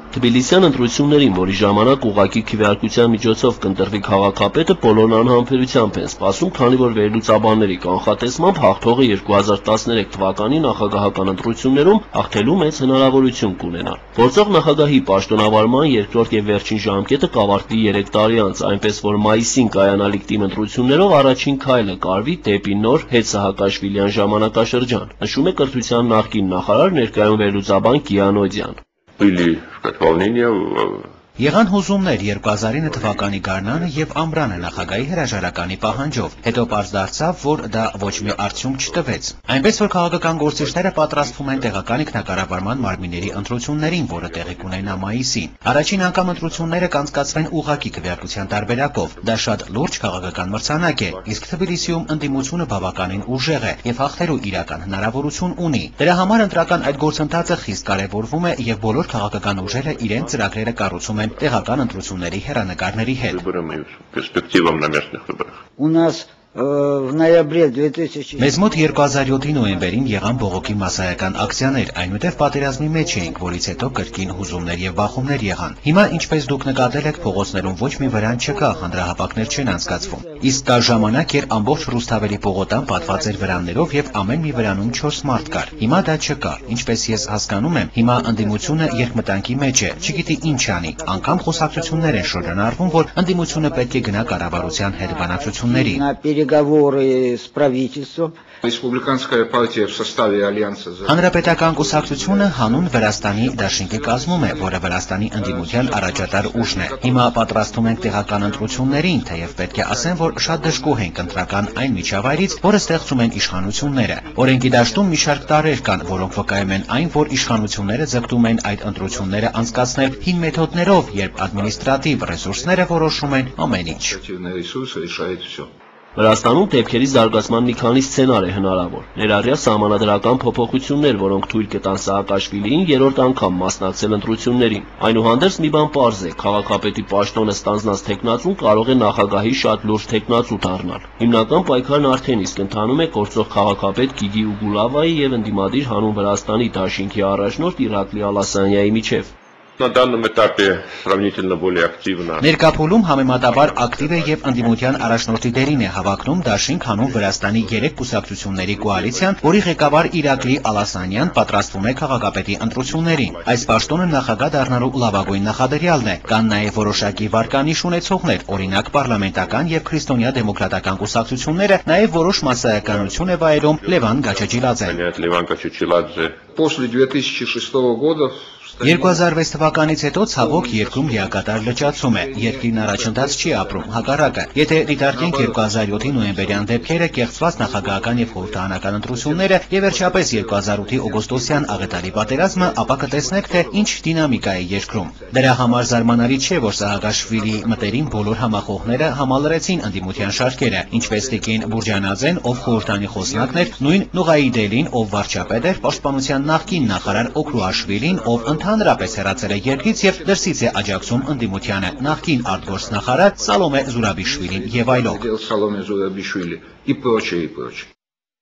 Թբիլիսյան ընտրություններին, որի ժամանակ ուղղակի քվեարկության միջոցով կընտրվի քաղաքապետը, բոլորն անհամբերությամբ են սպասում, քանի որ վերլուծաբանների կանխատեսմամբ հաղթողը 2013 թվականի նախագահական ընտրություններում հաղթելու մեծ հնարավորություն կունենա։ Գործող նախագահի պաշտոնավարման երկրորդ եւ վերջին ժամկետը կավարտվի 3 տարի անց, այնպես որ մայիսին կայանալիք թիմ ընտրություններով առաջին քայլը կարվի դեպի նոր հետ-Սահակաշվիլյան ժամանակաշրջան, նշում է կրթության նախկին նախարար, ներկայում վերլուծաբան Կիանոդյան։ Եղան հուզումներ 2009 թվականի գարնանը եւ ամռանը նախագահի հրաժարականի պահանջով, հետո պարզ դարձավ, որ դա ոչ մի արդյունք չտվեց։ Այնպես որ քաղաքական գործիչները պատրաստվում են տեղական ինքնակառավարման մարմինների ընտրություններին, որը տեղի կունենա մայիսին։ Առաջին անգամ ընտրությունները կանցկացվեն ուղղակի քվեարկության տարբերակով։ Դա շատ լուրջ քաղաքական մրցանակ է, իսկ Թբիլիսիում ընդդիմությունը բավականին ուժեղ է եւ հաղթելու իրական հնարավորություն ունի։ Դրա համար ընտրական այդ գործընթացը խիստ կարեւորվում է եւ բոլոր քաղաքական ուժերը իրենց ծրագրերը կառուցում են տեղական ընտրությունների հեռանկարների հետ։ Մեզ մոտ 2007-ի նոյեմբերին եղան բողոքի մասսայական ակցիաներ, այնուհետև պատերազմի մեջ էինք, որից հետո կրկին հուզումներ եւ բախումներ եղան։ Հիմա, ինչպես դուք նկատել եք, փողոցներում ոչ մի վրան չկա, հանրահապակներ չեն անցկացվում։ Իսկ կա ժամանակ, երբ ամբողջ Ռուսթավերի պողոտան պատված էր վրաններով եւ ամեն մի վրանում 4 մարդ կար։ Հիմա դա չկա։ Ինչպես ես հասկանում եմ, հիմա ընդդիմությունը երկմտանքի մեջ է, չգիտի ինչ անի։ Անգամ խոսակցություններ են շրջանառվում, որ ընդդիմությունը պետք է գնա կառավարության հետ բանակցությունների։ Переговоры с правительством. Республиканская партия в составе альянса. Հանրապետական կուսակցությունը հանուն Վրաստանի դաշինքի կազմում է, որը Վրաստանի ընդդիմության առաջատար ուժն է։ Հիմա պատրաստում ենք տեղական ընտրություններին, թեև պետք է ասեմ, որ շատ դժգոհ ենք ընտրական այն միջավայրից, որը ստեղծում են իշխանությունները։ Օրենքի դաշտում մի շարք տարրեր կան, որոնք վկայում են այն, որ իշխանությունները ձգտում են այդ ընտրությունները անցկացնել հին մեթոդներով, երբ ադմինիստրատիվ ռեսուրսները որոշում են ամեն ինչ։ Վրաստանում դեպքերի զարգացման մի քանի սցենար է հնարավոր, ներառյալ սահմանադրական փոփոխություններ, որոնք թույլ կտան Սահակաշվիլիին երրորդ անգամ մասնակցել ընտրություններին։ Այնուհանդերձ մի բան պարզ է, քաղաքապետի պաշտոնը ստանձնած թեկնածուն կարող է նախագահի շատ լուրջ թեկնածու դառնալ։ Հիմնական պայքարն արդեն իսկ ընթանում է գործող քաղաքապետ Գիգի Ուգուլավայի եւ ընդդիմադիր հանուն Վրաստանի դաշինքի առաջնորդ Իրակլի Ալասանյայի միջև։ На данном этапе сравнительно более активно. Ներկապոլում համեմատաբար ակտիվ է եւ ընդդիմության առաջնորդի դերին է հավակնում դաշինք հանուն Վրաստանի 3 կուսակցությունների կոալիցիան, որի ղեկավար Իրակլի Ալասանյան պատրաստվում է քաղաքապետի ընտրություններին։ Այս պաշտոնը նախագահ դառնալու լավագույն նախադրյալն է։ Կան նաեւ որոշակի վարկանիշ ունեցողներ, օրինակ պարլամենտական եւ քրիստոնյա դեմոկրատական կուսակցությունները, նաեւ որոշ մասսայականություն է վայելում Լևան Գաչաչիլաձեն։ После 2006 года 2006 թվականից հետո ցավոք երկրում լիակատար լճացում է, երկրին առաջընթաց չի ապրում, հակառակը։ Եթե դիտարկենք 2007-ի նոյեմբերյան դեպքերը, կեղծված նախագահական եւ խորհրդարանական ընտրությունները եւ վերջապես 2008-ի օգոստոսյան աղետալի պատերազմը, ապա կտեսնեք, թե ինչ դինամիկա է երկրում։ Դրա համար զարմանալի չէ, որ Սահակաշվիլիի մտերին բոլոր համախոհները համալրեցին ընդդիմության շարքերը, ինչպես Տիկին Բուրջանաձեն, ով խորհրդանի խոսնակն էր, նույն Նուղայիդելին, ով վարչապետ էր, պաշտպանության նախկին նախարար Օքրուաշվիլին, ով ընդհանրապես հեռացել է երկրից եւ դրսից է աջակցում ընդդիմությանը, նախկին արտգործնախարար Սալոմե Զուրաբիշվիլին եւ այլոք։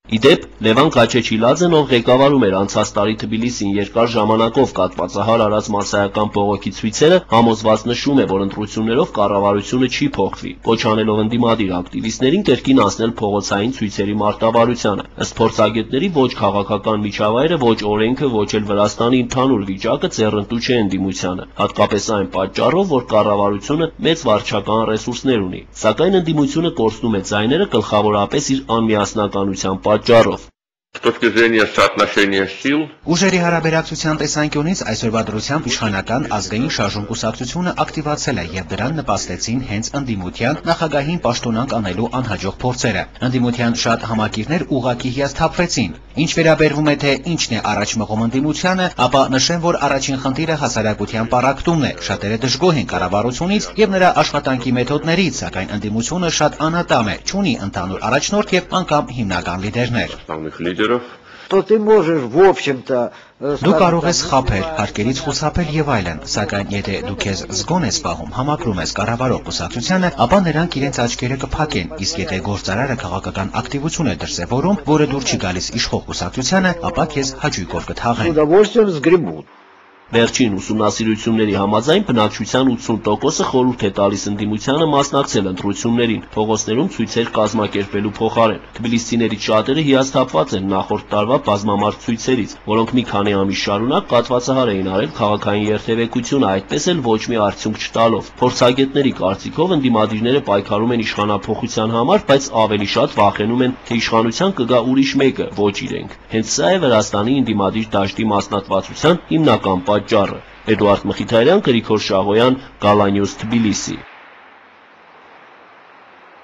Իդեպ, Լևան Գաչաչիլաձեն, ով ղեկավարում էր անցած տարի Թբիլիսին երկար ժամանակով կատվածահար արած մասսայական բողոքի ցույցերը, համոզված նշում է, որ ընտրություններով կառավարությունը չի փոխվի, կոչ անելով ընդդիմադիր ակտիվիստներին կրկին անցնել փողոցային ցույցերի մարտավարությանը։ Ըստ փորձագետների, ոչ քաղաքական միջավայրը, ոչ օրենքը, ոչ էլ Վրաստանի ընդհանուր վիճակը ձեռնտու չէ ընդդիմությանը, հատկապես այն պատճառով, որ կառավարությունը մեծ վարչական ռեսուրսներ ունի, սակայն ընդդիմությունը կորցնում է ձայները գլխավորապես իր անմիասնականության պատճառով։ С точки зрения соотношения сил, ուժերի հարաբերակցության տեսանկյունից այսօրվա դրությամբ իշխանական ազգային շարժում կուսակցությունը ակտիվացել է եւ դրան նպաստեցին հենց ընդդիմության նախագահին պաշտոնանկ անելու անհաջող փորձերը։ Ընդդիմության շատ համակիրներ ուղղակի հիասթափվեցին։ Ինչ վերաբերվում է թե ինչն է առաջ մղում ընդդիմությանը, ապա նշեմ, որ առաջին խնդիրը հասարակության պառակտումն է։ Շատերը դժգոհ են կառավարությունից եւ նրա աշխատանքի մեթոդներից, սակայն ընդդիմությունը շատ անատամ է, չունի ընդհանուր առաջնորդ եւ անգամ հիմնական լիդերներ։ То ты можешь, в общем-то, Դու կարող ես խաբել, հարկերից խուսափել եւ այլն, սակայն եթե դու քեզ զգոն ես պահում, համակրում ես կառավարող կուսակցությանը, ապա նրանք իրենց աչքերը կփակեն, իսկ եթե գործարարը քաղաքական ակտիվություն է դրսևորում, որը դուր չի գալիս իշխող կուսակցությանը, ապա քեզ հաճույքով կթաղեն։ Վերջին ուսումնասիրությունների համաձայն բնակչության 80%-ը խորհուրդ է տալիս ընդդիմությանը մասնակցել ընտրություններին, փողոցներում ցույցեր կազմակերպելու փոխարեն։ Թբիլիսցիներից շատերը հիասթափված են նախորդ տարվա բազմամարդ ցույցերից, որոնք մի քանի ամիս շարունակ կաթվածահար էին արել քաղաքային երթևեկությունը, այդպես էլ ոչ մի արդյունք չտալով։ Փորձագետների կարծիքով ընդդիմադիրները պայքարում են իշխանափոխության համար, բայց ավելի շատ վախենում են, թե իշխանության կգա ուրիշ մեկը, ոչ իրենք։ Հենց սա է Վրաստանի ընդդիմադիր դաշտի մասնատվածության հիմնական պատճառը։ Էդուարդ Մխիթարյան, Գրիգոր Շաղոյան, Gala News, Թբիլիսի։